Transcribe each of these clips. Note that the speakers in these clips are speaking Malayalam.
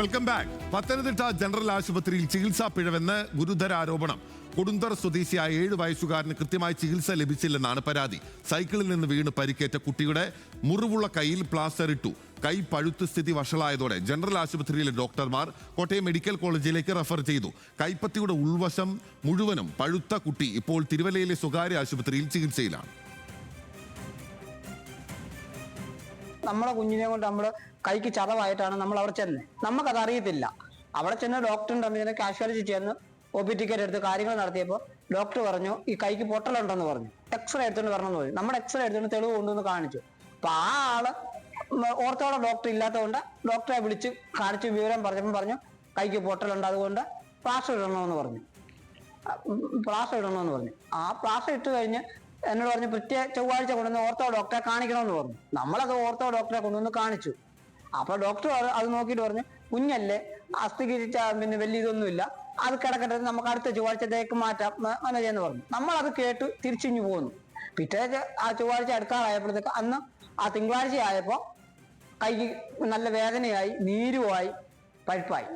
Welcome back. പത്തനംതിട്ട ജനറൽ ആശുപത്രിയിൽ ചികിത്സാ പിഴവെന്ന് ഗുരുതര ആരോപണം. കൊടുന്തറ സ്വദേശിയായ 7 വയസ്സുകാരന് കൃത്യമായി ചികിത്സ ലഭിച്ചില്ലെന്നാണ് പരാതി. സൈക്കിളിൽ നിന്ന് വീണ് പരിക്കേറ്റ കുട്ടിയുടെ മുറിവുള്ള കൈയിൽ പ്ലാസ്റ്റർ ഇട്ടു. കൈ പഴുത്ത് സ്ഥിതി വഷളായതോടെ ജനറൽ ആശുപത്രിയിലെ ഡോക്ടർമാർ കോട്ടയം മെഡിക്കൽ കോളേജിലേക്ക് റഫർ ചെയ്തു. കൈപ്പത്തിയുടെ ഉൾവശം മുഴുവനും പഴുത്ത കുട്ടി ഇപ്പോൾ തിരുവല്ലയിലെ സ്വകാര്യ ആശുപത്രിയിൽ ചികിത്സയിലാണ്. നമ്മളെ കുഞ്ഞിനെ കൊണ്ട് നമ്മൾ കൈക്ക് ചതവായിട്ടാണ് നമ്മൾ അവിടെ ചെന്നത്. നമുക്കത് അറിയത്തില്ല. അവിടെ ചെന്ന് ഡോക്ടറിൻ്റെ അമ്മ കാഷ്വാലിറ്റി ചെന്ന് OP ടിക്കറ്റ് എടുത്ത് കാര്യങ്ങൾ നടത്തിയപ്പോൾ ഡോക്ടർ പറഞ്ഞു ഈ കൈക്ക് പൊട്ടലുണ്ടെന്ന് പറഞ്ഞു. എക്സ്റേ എടുത്തുകൊണ്ട് വരണമെന്ന് പറഞ്ഞു. നമ്മുടെ എക്സ്റേ എടുത്തുകൊണ്ട് തെളിവ് കൊണ്ടുവന്ന് കാണിച്ചു. അപ്പൊ ആ ആള് ഓർത്തോടെ ഡോക്ടർ ഇല്ലാത്തതുകൊണ്ട് ഡോക്ടറെ വിളിച്ച് കാണിച്ച് വിവരം പറഞ്ഞപ്പോൾ പറഞ്ഞു കൈക്ക് പൊട്ടലുണ്ട്, അതുകൊണ്ട് പ്ലാസ്റ്റർ ഇടണമെന്ന് പറഞ്ഞു. ആ പ്ലാസ്റ്റർ ഇട്ട് കഴിഞ്ഞ് എന്നോട് പറഞ്ഞു പ്രത്യേക ചൊവ്വാഴ്ച കൊണ്ടുവന്ന് ഓർത്തോ ഡോക്ടറെ കാണിക്കണമെന്ന് പറഞ്ഞു. നമ്മളത് ഓർത്തോ ഡോക്ടറെ കൊണ്ടുവന്ന് കാണിച്ചു. അപ്പൊ ഡോക്ടർ അത് നോക്കിയിട്ട് പറഞ്ഞു കുഞ്ഞല്ലേ, അസ്ഥിക്ക് പിന്നെ വലിയ ഇതൊന്നുമില്ല, അത് കിടക്കട്ടെ, നമുക്ക് അടുത്ത ചൊവ്വാഴ്ചത്തേക്ക് മാറ്റാം മനോജെന്ന് പറഞ്ഞു. നമ്മളത് കേട്ട് തിരിച്ചിഞ്ഞു പോന്നു. പിറ്റേ ആ ചൊവ്വാഴ്ച അടുക്കാറായപ്പോഴത്തേക്ക് അന്ന് ആ തിങ്കളാഴ്ച ആയപ്പോൾ കൈക്ക് നല്ല വേദനയായി, നീരുമായി, പഴുപ്പായി.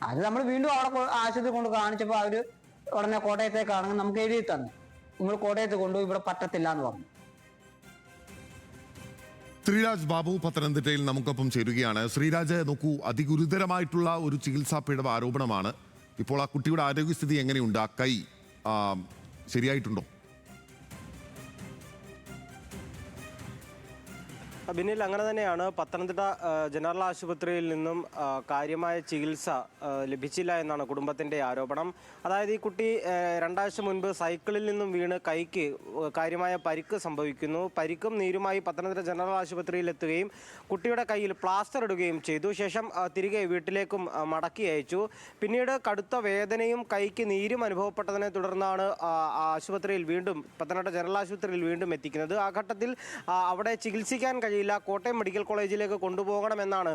അത് നമ്മൾ വീണ്ടും അവിടെ ആശുപത്രി കൊണ്ട് കാണിച്ചപ്പോൾ അവര് ഉടനെ കോട്ടയത്തേക്കാണെങ്കിൽ നമുക്ക് എഴുതി തന്നു, നിങ്ങൾ കോട്ടയത്ത് കൊണ്ടുപോയി, ഇവിടെ പറ്റത്തില്ല എന്ന് പറഞ്ഞു. ശ്രീരാജ് ബാബു പത്തനംതിട്ടയിൽ നമുക്കൊപ്പം ചേരുകയാണ്. ശ്രീരാജ്, നോക്കൂ, അതിഗുരുതരമായിട്ടുള്ള ഒരു ചികിത്സാ പിഴവ് ആരോപണമാണ്. ഇപ്പോൾ ആ കുട്ടിയുടെ ആരോഗ്യസ്ഥിതി എങ്ങനെയുണ്ട്? ആ കൈ ശരിയായിട്ടുണ്ടോ? ബിന്നിൽ, അങ്ങനെ തന്നെയാണ്. പത്തനംതിട്ട ജനറൽ ആശുപത്രിയിൽ നിന്നും കാര്യമായ ചികിത്സ ലഭിച്ചില്ല എന്നാണ് കുടുംബത്തിൻ്റെ ആരോപണം. അതായത് ഈ കുട്ടി 2 ആഴ്ച മുൻപ് സൈക്കിളിൽ നിന്നും വീണ് കൈക്ക് കാര്യമായ പരിക്ക് സംഭവിക്കുന്നു. പരിക്കും നീരുമായി പത്തനംതിട്ട ജനറൽ ആശുപത്രിയിൽ എത്തുകയും കുട്ടിയുടെ കയ്യിൽ പ്ലാസ്റ്റർ ഇടുകയും ചെയ്തു. ശേഷം തിരികെ വീട്ടിലേക്കും മടക്കി അയച്ചു. പിന്നീട് കടുത്ത വേദനയും കൈക്ക് നീരും അനുഭവപ്പെട്ടതിനെ തുടർന്നാണ് ആശുപത്രിയിൽ വീണ്ടും പത്തനംതിട്ട ജനറൽ ആശുപത്രിയിൽ വീണ്ടും എത്തിക്കുന്നത്. ആ ഘട്ടത്തിൽ അവിടെ ചികിത്സിക്കാൻ കഴിയില്ല, കോട്ടയം മെഡിക്കൽ കോളേജിലേക്ക് കൊണ്ടുപോകണമെന്നാണ്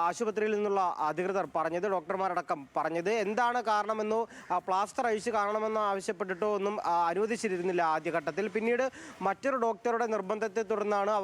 ആശുപത്രിയിൽ നിന്നുള്ള അധികൃതർ പറഞ്ഞത്, ഡോക്ടർമാരടക്കം പറഞ്ഞത്. എന്താണ് കാരണമെന്നോ പ്ലാസ്റ്റർ അഴിച്ച് കാണണമെന്നോ ആവശ്യപ്പെട്ടിട്ടോ ഒന്നും അനുവദിച്ചിരുന്നില്ല ആദ്യഘട്ടത്തിൽ. പിന്നീട് മറ്റൊരു ഡോക്ടറുടെ നിർബന്ധത്തെ തുടർന്നാണ്,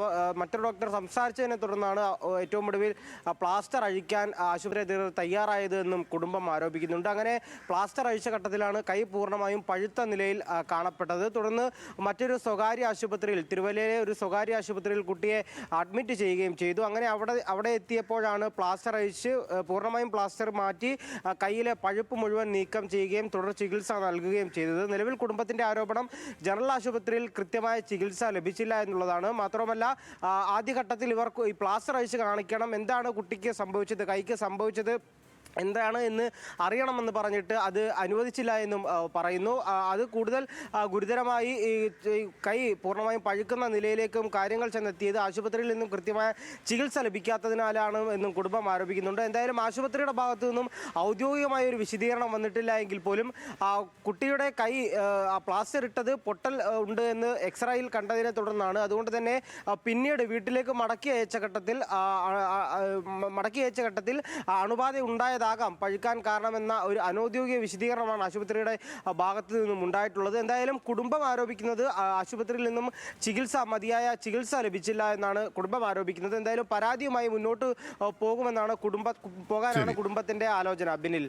മറ്റൊരു ഡോക്ടർ സംസാരിച്ചതിനെ തുടർന്നാണ് ഏറ്റവും ഒടുവിൽ പ്ലാസ്റ്റർ അഴിക്കാൻ ആശുപത്രി അധികൃതർ തയ്യാറായത് എന്നും കുടുംബം ആരോപിക്കുന്നുണ്ട്. അങ്ങനെ പ്ലാസ്റ്റർ അഴിച്ച ഘട്ടത്തിലാണ് കൈ പൂർണ്ണമായും പഴുത്ത നിലയിൽ കാണപ്പെട്ടത്. തുടർന്ന് മറ്റൊരു സ്വകാര്യ ആശുപത്രിയിൽ, തിരുവല്ലയിലെ ഒരു സ്വകാര്യ ആശുപത്രിയിൽ കുട്ടിയെ അഡ്മിറ്റ് ചെയ്യുകയും ചെയ്തു. അങ്ങനെ അവിടെ എത്തിയപ്പോഴാണ് പ്ലാസ്റ്റർ അഴിച്ച് പൂർണ്ണമായും പ്ലാസ്റ്റർ മാറ്റി കയ്യിലെ പഴുപ്പ് മുഴുവൻ നീക്കം ചെയ്യുകയും തുടർ ചികിത്സ നൽകുകയും ചെയ്തത്. നിലവിൽ കുടുംബത്തിൻ്റെ ആരോപണം ജനറൽ ആശുപത്രിയിൽ കൃത്യമായ ചികിത്സ ലഭിച്ചില്ല എന്നുള്ളതാണ്. മാത്രമല്ല, ആദ്യഘട്ടത്തിൽ ഇവർക്ക് ഈ പ്ലാസ്റ്റർ അഴിച്ച് കാണിക്കണം, എന്താണ് കുട്ടിക്ക് സംഭവിച്ചത്, കൈക്ക് സംഭവിച്ചത് എന്താണ് എന്ന് അറിയണമെന്ന് പറഞ്ഞിട്ട് അത് അനുവദിച്ചില്ല എന്നും പറയുന്നു. അത് കൂടുതൽ ഗുരുതരമായി കൈ പൂർണ്ണമായും പഴുക്കുന്ന നിലയിലേക്കും കാര്യങ്ങൾ ചെന്നെത്തിയത് ആശുപത്രിയിൽ നിന്നും കൃത്യമായ ചികിത്സ ലഭിക്കാത്തതിനാലാണ് എന്നും കുടുംബം ആരോപിക്കുന്നുണ്ട്. എന്തായാലും ആശുപത്രിയുടെ ഭാഗത്തു നിന്നും ഔദ്യോഗികമായ ഒരു വിശദീകരണം വന്നിട്ടില്ല എങ്കിൽ പോലും കുട്ടിയുടെ കൈ പ്ലാസ്റ്റർ ഇട്ടത് പൊട്ടൽ ഉണ്ട് എന്ന് എക്സ്റേയിൽ കണ്ടതിനെ തുടർന്നാണ്. അതുകൊണ്ട് തന്നെ പിന്നീട് വീട്ടിലേക്ക് മടക്കി അയച്ച ഘട്ടത്തിൽ അണുബാധ ഉണ്ടായത് പഴുക്കാൻ കാരണമെന്ന ഒരു അനൗദ്യോഗിക വിശദീകരണമാണ് ആശുപത്രിയുടെ ഭാഗത്ത് നിന്നും ഉണ്ടായിട്ടുള്ളത്. എന്തായാലും കുടുംബം ആരോപിക്കുന്നത് ആശുപത്രിയിൽ നിന്നും മതിയായ ചികിത്സ ലഭിച്ചില്ല എന്നാണ് കുടുംബം ആരോപിക്കുന്നത്. എന്തായാലും പരാതിയുമായി മുന്നോട്ട് പോകാനാണ് കുടുംബത്തിന്റെ ആലോചന. ബിനിൽ.